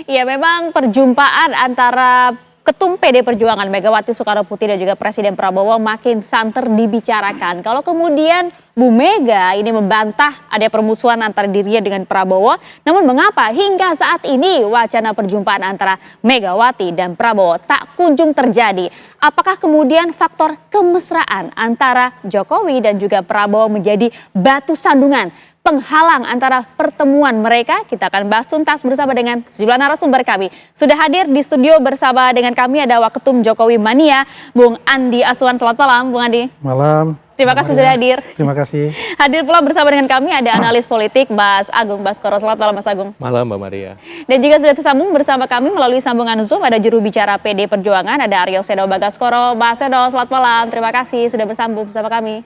Ya, memang perjumpaan antara Ketum PD Perjuangan Megawati Soekarnoputri dan juga Presiden Prabowo makin santer dibicarakan. Kalau kemudian Bu Mega ini membantah ada permusuhan antara dirinya dengan Prabowo, namun mengapa hingga saat ini wacana perjumpaan antara Megawati dan Prabowo tak kunjung terjadi? Apakah kemudian faktor kemesraan antara Jokowi dan juga Prabowo menjadi batu sandungan penghalang antara pertemuan mereka? Kita akan bahas tuntas bersama dengan sejumlah narasumber kami. Sudah hadir di studio bersama dengan kami ada Waketum Jokowi Mania, Bung Andi Aswan. Selamat malam, Bung Andi. Malam. Terima kasih sudah hadir. Terima kasih. Hadir pula bersama dengan kami ada analis politik Mas Agung Baskoro. Selamat malam, Mas Agung. Malam, Mbak Maria. Dan juga sudah tersambung bersama kami melalui sambungan Zoom ada juru bicara PD Perjuangan, ada Aryo Sedo Bagaskoro. Mas Sedo, selamat malam. Terima kasih sudah bersambung bersama kami.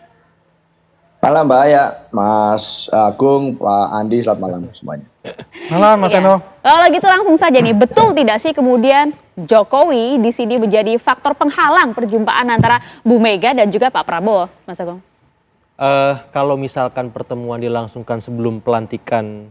Malam Mbak Aya, Mas Agung, Pak Andi, selamat malam semuanya. Malam Mas Eno. Kalau gitu langsung saja nih, betul tidak sih kemudian Jokowi di sini menjadi faktor penghalang perjumpaan antara Bu Mega dan juga Pak Prabowo, Mas Agung? Kalau misalkan pertemuan dilangsungkan sebelum pelantikan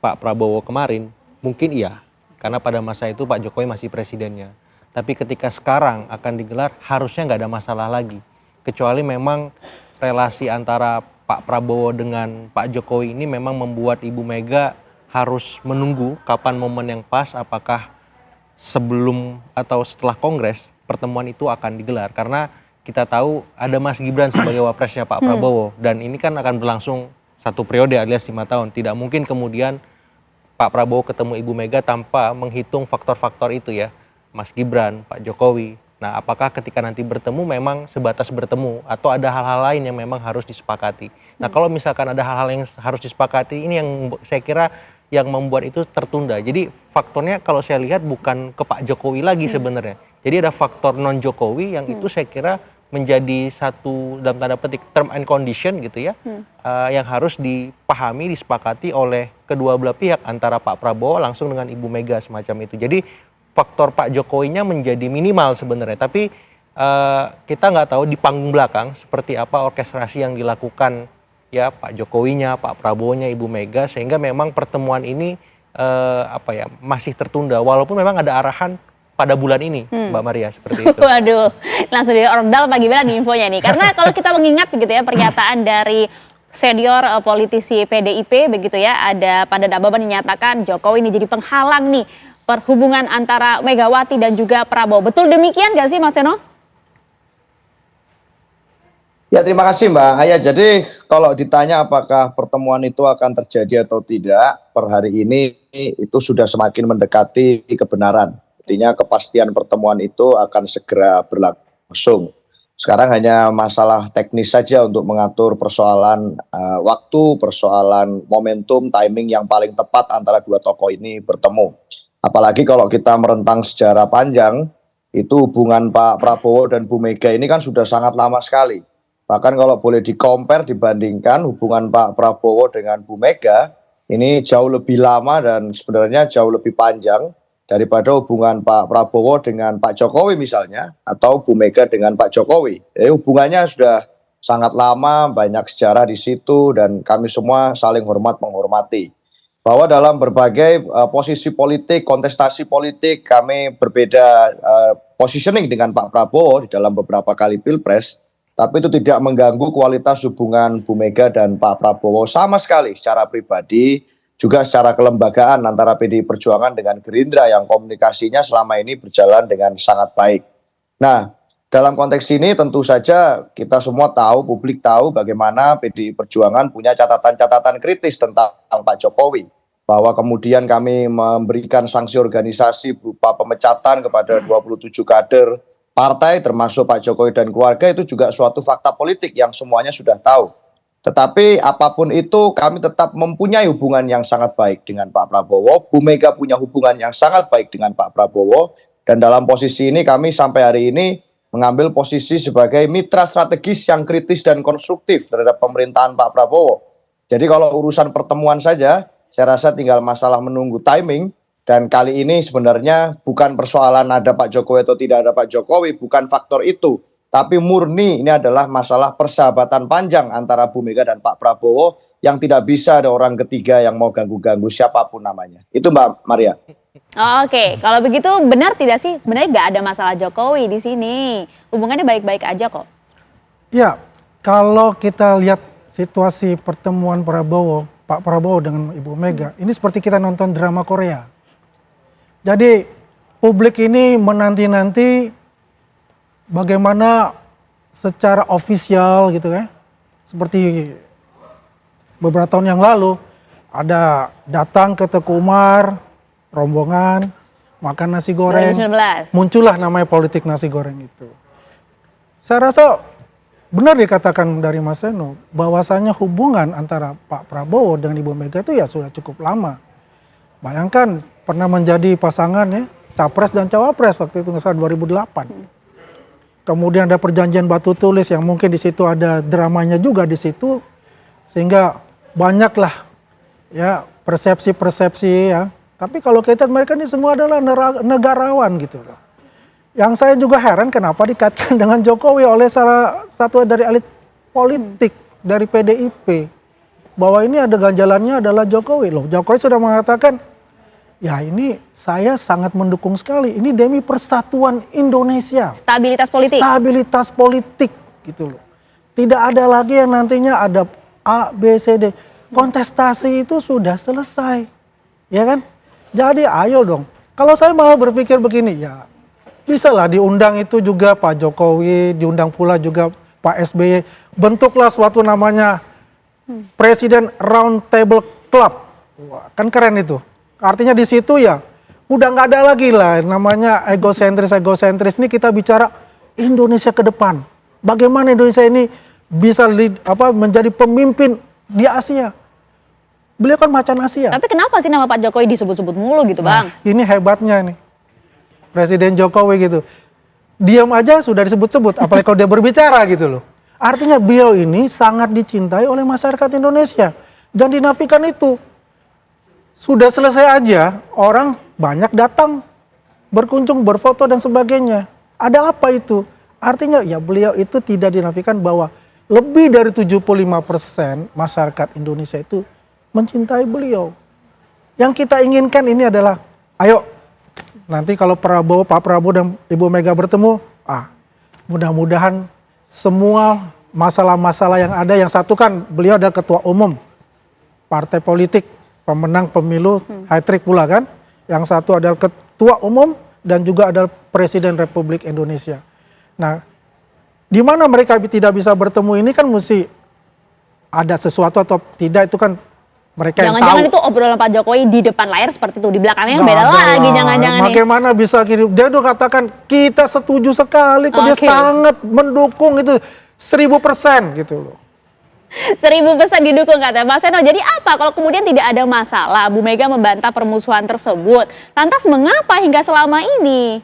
Pak Prabowo kemarin, mungkin iya. Karena pada masa itu Pak Jokowi masih presidennya. Tapi ketika sekarang akan digelar, harusnya nggak ada masalah lagi. Kecuali memang relasi antara Pak Prabowo dengan Pak Jokowi ini memang membuat Ibu Mega harus menunggu kapan momen yang pas, apakah sebelum atau setelah Kongres pertemuan itu akan digelar. Karena kita tahu ada Mas Gibran sebagai wapresnya Pak Prabowo dan ini kan akan berlangsung 1 periode alias 5 tahun. Tidak mungkin kemudian Pak Prabowo ketemu Ibu Mega tanpa menghitung faktor-faktor itu ya, Mas Gibran, Pak Jokowi. Nah, apakah ketika nanti bertemu memang sebatas bertemu atau ada hal-hal lain yang memang harus disepakati. Nah, kalau misalkan ada hal-hal yang harus disepakati, ini yang saya kira yang membuat itu tertunda. Jadi faktornya kalau saya lihat bukan ke Pak Jokowi lagi sebenarnya. Jadi ada faktor non-Jokowi yang itu saya kira menjadi satu dalam tanda petik term and condition gitu ya, yang harus dipahami, disepakati oleh kedua belah pihak antara Pak Prabowo langsung dengan Ibu Mega semacam itu. Jadi faktor Pak Jokowinya menjadi minimal sebenarnya, tapi kita nggak tahu di panggung belakang seperti apa orkestrasi yang dilakukan ya Pak Jokowinya, Pak Prabowo-nya, Ibu Mega sehingga memang pertemuan ini masih tertunda walaupun memang ada arahan pada bulan ini, Mbak Maria, seperti itu. Waduh, langsung di ordal apa gimana nih infonya nih? Karena kalau kita mengingat begitu ya pernyataan dari senior politisi PDIP begitu ya, ada Pandan Ababan yang menyatakan Jokowi ini jadi penghalang nih perhubungan antara Megawati dan juga Prabowo. Betul demikian nggak sih Mas Eno? Ya terima kasih Mbak Aya. Jadi kalau ditanya apakah pertemuan itu akan terjadi atau tidak, per hari ini itu sudah semakin mendekati kebenaran. Artinya kepastian pertemuan itu akan segera berlangsung. Sekarang hanya masalah teknis saja untuk mengatur persoalan waktu, persoalan momentum, timing yang paling tepat antara dua tokoh ini bertemu. Apalagi kalau kita merentang sejarah panjang, itu hubungan Pak Prabowo dan Bu Mega ini kan sudah sangat lama sekali. Bahkan kalau boleh di-compare, dibandingkan hubungan Pak Prabowo dengan Bu Mega, ini jauh lebih lama dan sebenarnya jauh lebih panjang daripada hubungan Pak Prabowo dengan Pak Jokowi misalnya, atau Bu Mega dengan Pak Jokowi. Jadi hubungannya sudah sangat lama, banyak sejarah di situ, dan kami semua saling hormat menghormati. Bahwa dalam berbagai posisi politik, kontestasi politik, kami berbeda positioning dengan Pak Prabowo di dalam beberapa kali pilpres, tapi itu tidak mengganggu kualitas hubungan Bu Mega dan Pak Prabowo sama sekali secara pribadi, juga secara kelembagaan antara PDI Perjuangan dengan Gerindra yang komunikasinya selama ini berjalan dengan sangat baik. Nah, dalam konteks ini tentu saja kita semua tahu, publik tahu bagaimana PDI Perjuangan punya catatan-catatan kritis tentang Pak Jokowi. Bahwa kemudian kami memberikan sanksi organisasi berupa pemecatan kepada 27 kader partai termasuk Pak Jokowi dan keluarga, itu juga suatu fakta politik yang semuanya sudah tahu. Tetapi apapun itu kami tetap mempunyai hubungan yang sangat baik dengan Pak Prabowo. Bu Mega punya hubungan yang sangat baik dengan Pak Prabowo. Dan dalam posisi ini kami sampai hari ini mengambil posisi sebagai mitra strategis yang kritis dan konstruktif terhadap pemerintahan Pak Prabowo. Jadi kalau urusan pertemuan saja, saya rasa tinggal masalah menunggu timing. Dan kali ini sebenarnya bukan persoalan ada Pak Jokowi atau tidak ada Pak Jokowi, bukan faktor itu. Tapi murni ini adalah masalah persahabatan panjang antara Bu Mega dan Pak Prabowo yang tidak bisa ada orang ketiga yang mau ganggu-ganggu siapapun namanya. Itu Mbak Maria. Oke, kalau begitu benar tidak sih sebenarnya nggak ada masalah Jokowi di sini, hubungannya baik-baik aja kok. Ya, kalau kita lihat situasi pertemuan Pak Prabowo dengan Ibu Mega, ini seperti kita nonton drama Korea. Jadi publik ini menanti-nanti bagaimana secara ofisial gitu ya, seperti beberapa tahun yang lalu ada datang ke Teguh Umar, rombongan, makan nasi goreng, 2019. muncullah namanya politik nasi goreng itu. Saya rasa benar dikatakan dari Mas Seno, bahwasanya hubungan antara Pak Prabowo dengan Ibu Mega itu ya sudah cukup lama. Bayangkan pernah menjadi pasangan ya, capres dan cawapres waktu itu saat 2008. Kemudian ada perjanjian batu tulis yang mungkin di situ ada dramanya juga di situ, sehingga banyaklah ya persepsi-persepsi ya. Tapi kalau kita mereka ini semua adalah negarawan gitu loh. Yang saya juga heran kenapa dikaitkan dengan Jokowi oleh salah satu dari elit politik dari PDIP. Bahwa ini ada ganjalannya adalah Jokowi loh. Jokowi sudah mengatakan, ya ini saya sangat mendukung sekali. Ini demi persatuan Indonesia. Stabilitas politik. Stabilitas politik gitu loh. Tidak ada lagi yang nantinya ada A, B, C, D. Kontestasi itu sudah selesai. Ya kan? Jadi ayo dong. Kalau saya malah berpikir begini, ya bisa lah diundang itu juga Pak Jokowi, diundang pula juga Pak SBY. Bentuklah suatu namanya Presiden Round Table Club. Wah, kan keren itu. Artinya di situ ya udah nggak ada lagi lah namanya egosentris. Ini kita bicara Indonesia ke depan. Bagaimana Indonesia ini bisa menjadi pemimpin di Asia. Beliau kan macan Asia. Tapi kenapa sih nama Pak Jokowi disebut-sebut mulu gitu, Bang? Ini hebatnya nih. Presiden Jokowi gitu. Diam aja sudah disebut-sebut, apalagi kalau dia berbicara gitu loh. Artinya beliau ini sangat dicintai oleh masyarakat Indonesia. Jangan dinafikan itu. Sudah selesai aja, orang banyak datang, berkunjung, berfoto dan sebagainya. Ada apa itu? Artinya ya beliau itu tidak dinafikan bahwa lebih dari 75% masyarakat Indonesia itu mencintai beliau. Yang kita inginkan ini adalah, ayo nanti kalau Pak Prabowo dan Ibu Mega bertemu, mudah-mudahan semua masalah-masalah yang ada, yang satu kan beliau adalah ketua umum partai politik, pemenang pemilu, hat-trick pula kan. Yang satu adalah ketua umum dan juga adalah Presiden Republik Indonesia. Nah, di mana mereka tidak bisa bertemu ini kan mesti ada sesuatu atau tidak, itu kan mereka yang tahu. Jangan-jangan itu obrolan Pak Jokowi di depan layar seperti itu, di belakangnya beda lagi jangan-jangan nih. Bagaimana bisa gini? Dia udah katakan kita setuju sekali, kok dia sangat mendukung itu 1000% gitu loh. 1000% didukung kata Mas Seno. Jadi apa kalau kemudian tidak ada masalah Bu Mega membantah permusuhan tersebut? Lantas mengapa hingga selama ini?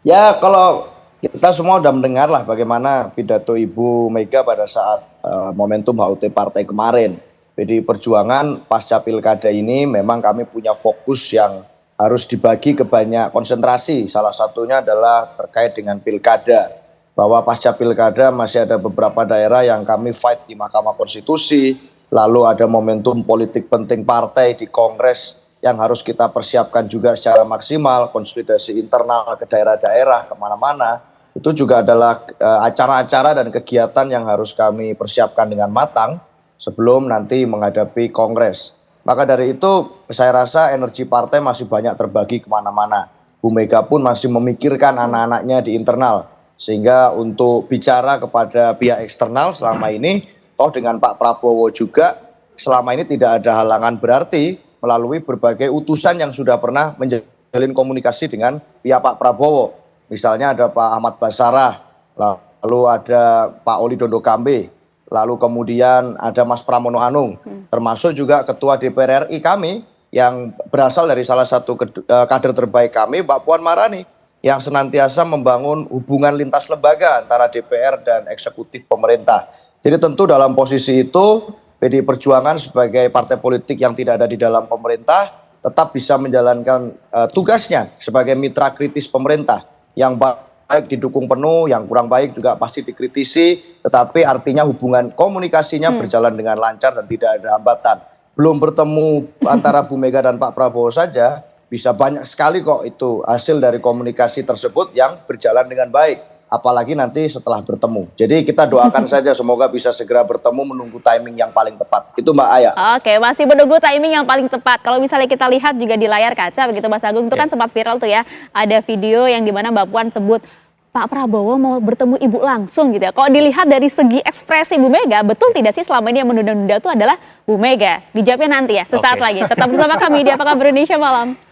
Ya kalau kita semua sudah mendengar lah bagaimana pidato Ibu Mega pada saat momentum HUT partai kemarin. PDI Perjuangan pasca pilkada ini memang kami punya fokus yang harus dibagi ke banyak konsentrasi. Salah satunya adalah terkait dengan pilkada. Bahwa pasca pilkada masih ada beberapa daerah yang kami fight di Mahkamah Konstitusi. Lalu ada momentum politik penting partai di Kongres yang harus kita persiapkan juga secara maksimal. Konsolidasi internal ke daerah-daerah, kemana-mana. Itu juga adalah acara-acara dan kegiatan yang harus kami persiapkan dengan matang sebelum nanti menghadapi Kongres. Maka dari itu saya rasa energi partai masih banyak terbagi kemana-mana. Bu Mega pun masih memikirkan anak-anaknya di internal. Sehingga untuk bicara kepada pihak eksternal selama ini, toh dengan Pak Prabowo juga selama ini tidak ada halangan berarti melalui berbagai utusan yang sudah pernah menjalin komunikasi dengan pihak Pak Prabowo. Misalnya ada Pak Ahmad Basarah, lalu ada Pak Oli Dondo Kambe, lalu kemudian ada Mas Pramono Anung, termasuk juga Ketua DPR RI kami yang berasal dari salah satu kader terbaik kami, Mbak Puan Maharani, yang senantiasa membangun hubungan lintas lembaga antara DPR dan eksekutif pemerintah. Jadi tentu dalam posisi itu PDI Perjuangan sebagai partai politik yang tidak ada di dalam pemerintah tetap bisa menjalankan tugasnya sebagai mitra kritis pemerintah. Yang baik didukung penuh, yang kurang baik juga pasti dikritisi, tetapi artinya hubungan komunikasinya berjalan dengan lancar dan tidak ada hambatan. belum bertemu antara Bu Mega dan Pak Prabowo saja, bisa banyak sekali kok itu hasil dari komunikasi tersebut yang berjalan dengan baik. Apalagi nanti setelah bertemu. Jadi kita doakan saja semoga bisa segera bertemu, menunggu timing yang paling tepat. Itu Mbak Aya. Oke, masih menunggu timing yang paling tepat. Kalau misalnya kita lihat juga di layar kaca begitu Mas Agung, itu kan sempat viral tuh ya. Ada video yang dimana Mbak Puan sebut Pak Prabowo mau bertemu ibu langsung gitu ya. Kalau dilihat dari segi ekspresi Bu Mega, betul tidak sih selama ini yang menunda-nunda itu adalah Bu Mega? Dijawabnya nanti ya, sesaat lagi. Tetap bersama kami di Apa Kabar Indonesia Malam.